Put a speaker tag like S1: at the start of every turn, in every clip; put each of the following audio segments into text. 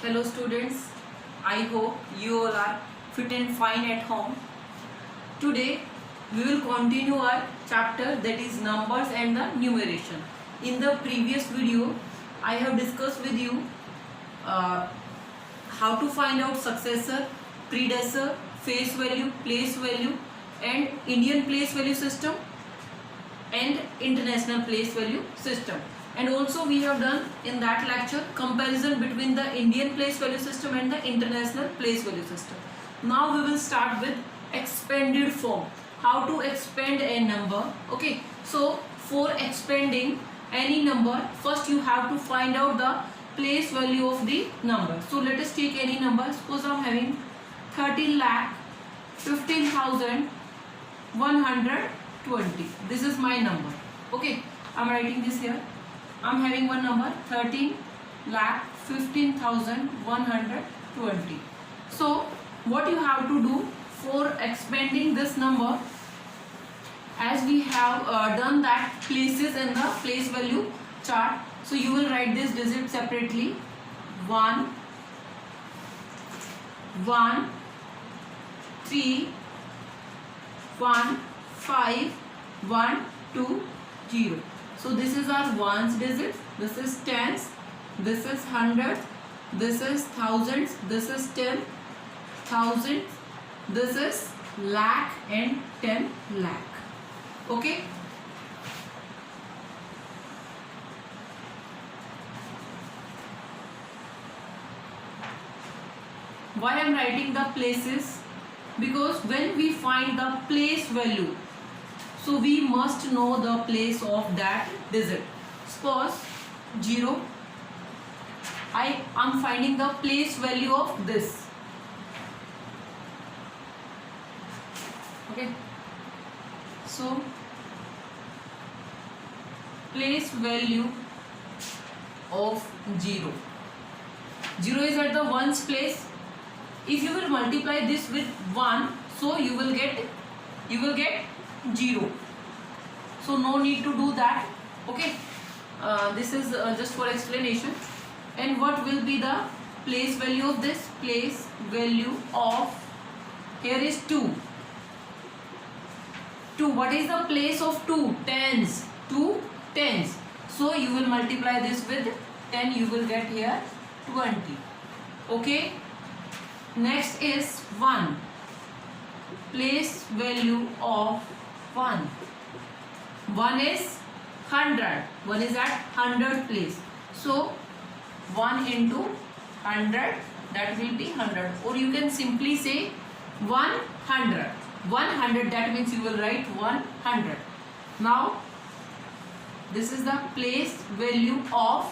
S1: Hello students, I hope you all are fit and fine at home. Today we will continue our chapter, that is numbers and the numeration. In the previous video I have discussed with you how to find out successor, predecessor, face value, place value and Indian place value system and international place value system. And also we have done in that lecture comparison between the Indian place value system and the international place value system. Now we will start with expanded form, how to expand a number. Okay, so for expanding any number, first you have to find out the place value of the number. So let us take any number. Suppose I am having 13,15,120. This is my number. Okay, I am writing this here. I am having one number 13,15,120. So what you have to do for expanding this number, as we have done that places in the place value chart, so you will write this digit separately. 1 1 3 1 5 1 2 0. So this is our ones digit, this is tens, this is hundred, this is thousands, this is 10,000, this is lakh and 10 lakh. Okay. Why I am writing the places? Because when we find the place value, so we must know the place of that digit. Suppose 0, I am finding the place value of this. Okay, so place value of 0. 0 is at the ones place. If you will multiply this with 1, so you will get 0. So no need to do that. Okay, this is just for explanation. And what will be the place value of this? Place value of, here is 2. 2. What is the place of 2? Tens. 2 tens. So you will multiply this with 10. You will get here 20. Okay. Next is 1. Place value of 1. 1 is 100. 1 is at 100 place. So 1 into 100, that will be 100. Or you can simply say 100. 100, that means you will write 100. Now this is the place value of,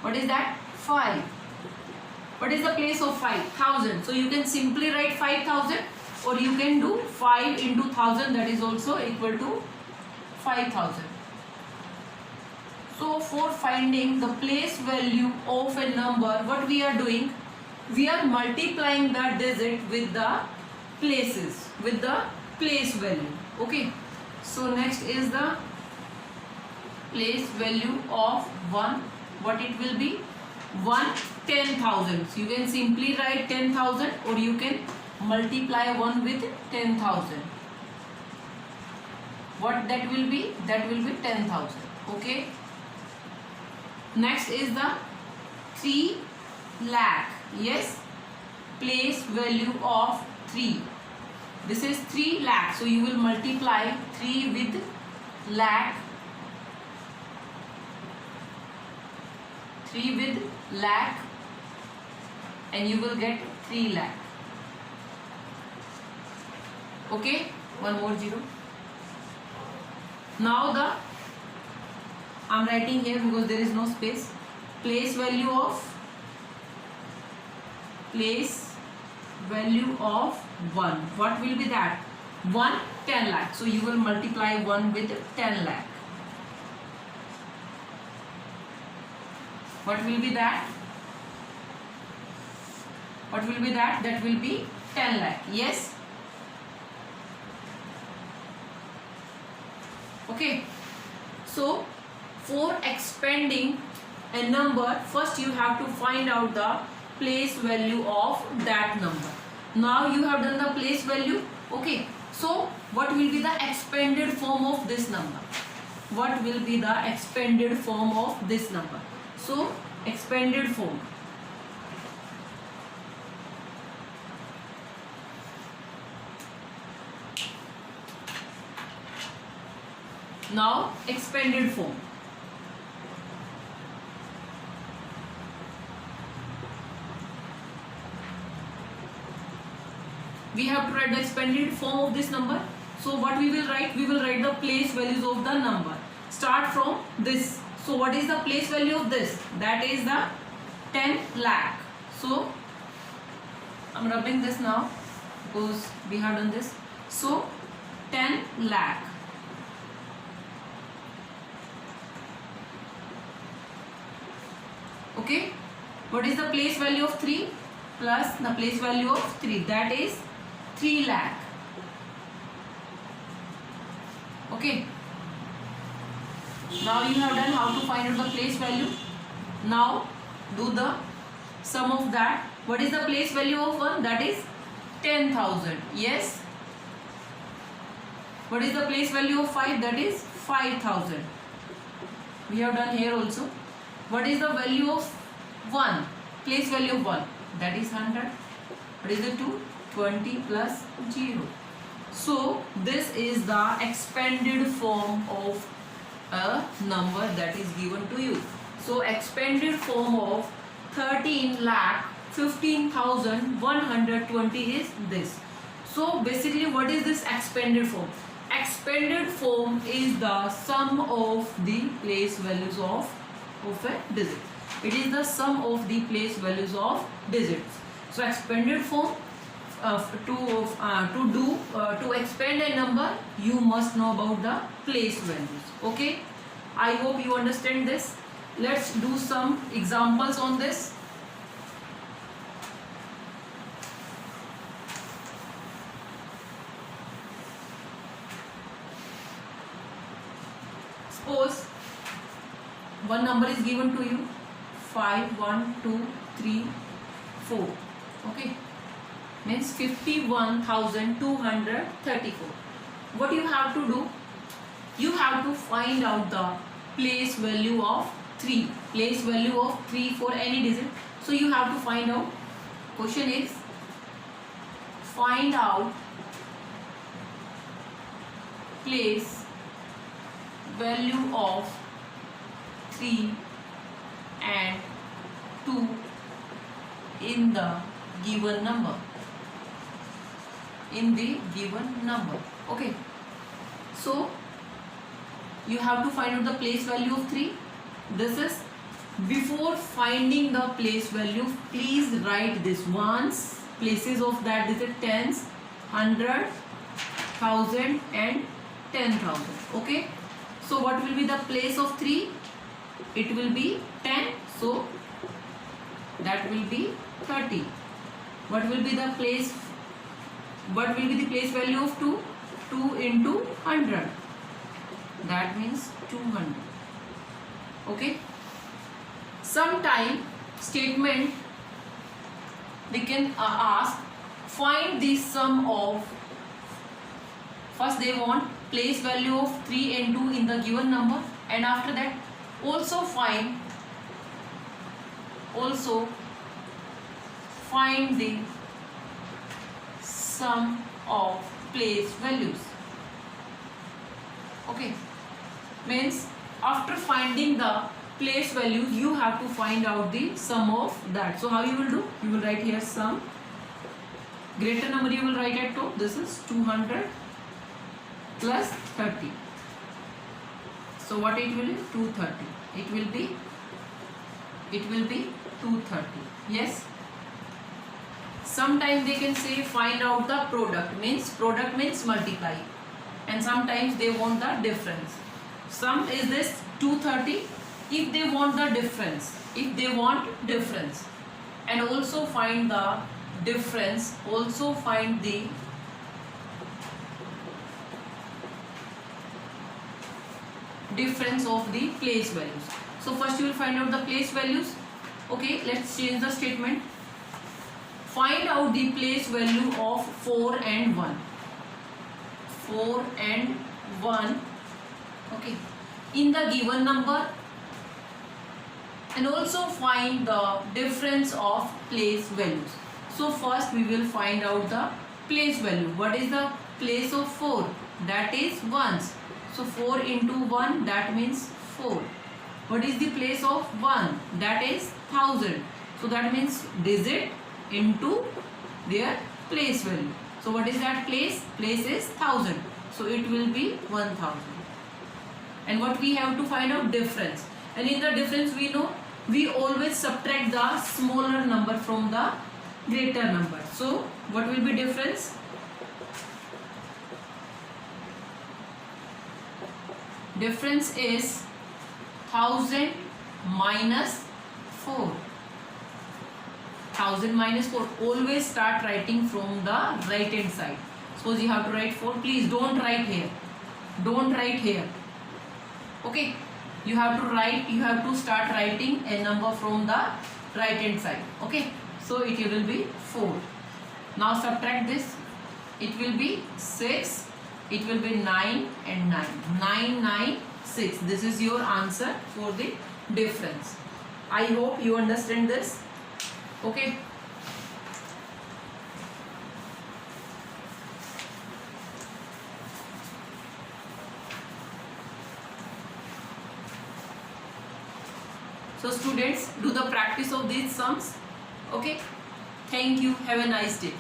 S1: what is that? 5. What is the place of 5? 1000. So you can simply write 5000, or you can do 5 into 1000, that is also equal to 5000. So for finding the place value of a number, what we are doing? We are multiplying the digit with the places, with the place value. Okay. So next is the place value of 1. What it will be? 1 10,000. So you can simply write 10,000, or you can multiply 1 with 10,000. What that will be? That will be 10,000. Okay. Next is the 3 lakh. Yes. Place value of 3. This is 3 lakh. So you will multiply 3 with lakh. 3 with lakh, and you will get 3 lakh. Okay, one more 0. Now I am writing here because there is no space. Place value of 1. What will be that? 1 10 lakh. So you will multiply 1 with 10 lakh. What will be that? What will be that? That will be 10 lakh. Yes. Okay. So for expanding a number, first you have to find out the place value of that number. Now you have done the place value. Okay, so what will be the expanded form of this number? What will be the expanded form of this number? So expanded form. Now expanded form. We have to write the expanded form of this number. So what we will write? We will write the place values of the number. Start from this. So what is the place value of this? That is the 10 lakh. So I'm rubbing this now because we have done this. So 10 lakh. Okay. What is the place value of 3 plus the place value of 3? That is 3 lakh. Okay. Now you have done how to find out the place value. Now do the sum of that. What is the place value of 1? That is 10,000. Yes. What is the place value of 5? That is 5,000. We have done here also. What is the value of 1? Place value of 1? That is 100. What is the 2? 20 plus 0. So this is the expanded form of a number that is given to you. So expanded form of 13 lakh 15,120 is this. So basically what is this expanded form? Expanded form is the sum of the place values of a digit. It is the sum of the place values of digits. So expanded form, to expand a number, you must know about the place values. Okay, I hope you understand this. Let's do some examples on this. Suppose one number is given to you, 5, 1, 2, 3, 4. Okay, means 51,234. What you have to do? You have to find out the place value of 3. Place value of 3 for any digit. So you have to find out. Question is, find out place value of 3 and 2 in the given number. In the given number. Okay. So you have to find out the place value of 3. This is, before finding the place value, please write this ones, places of that digit, tens, 100, 1000 and 10,000. Okay. So what will be the place of 3? It will be 10. So that will be 30. What will be the place? What will be the place value of 2? 2 into 100. That means 200. Okay. Sometime statement they can ask, find the sum of. First they want place value of 3 and 2 in the given number, and after that also find the sum of place values. Okay, means after finding the place values, you have to find out the sum of that. So how you will do? You will write here sum. Greater number you will write at top. This is 200 plus 30. So what it will be? 230. It will be 230. Yes. Sometimes they can say find out the product, means multiply, and sometimes they want the difference. Sum is this 230. If they want the difference, and also find the difference, also find the difference of the place values. So first you will find out the place values. Okay, let's change the statement. find out the place value of 4 and 1. 4 and 1, okay, in the given number, and also find the difference of place values. So first we will find out the place value. What is the place of 4? That is ones. So 4 into 1, that means 4. What is the place of 1? That is 1000. So that means digit into their place value. So what is that place? Place is 1000. So it will be 1000. And what we have to find out? Difference. And in the difference we know we always subtract the smaller number from the greater number. So what will be difference? Difference is 1000 minus 4. 1000 minus 4. Always start writing from the right hand side. Suppose you have to write 4. Please don't write here. Don't write here. Okay. You have to start writing a number from the right hand side. Okay. So it will be 4. Now subtract this. It will be 6. It will be 9 and 9. 9, 9, 6. This is your answer for the difference. I hope you understand this. Okay. So students, do the practice of these sums. Okay. Thank you. Have a nice day.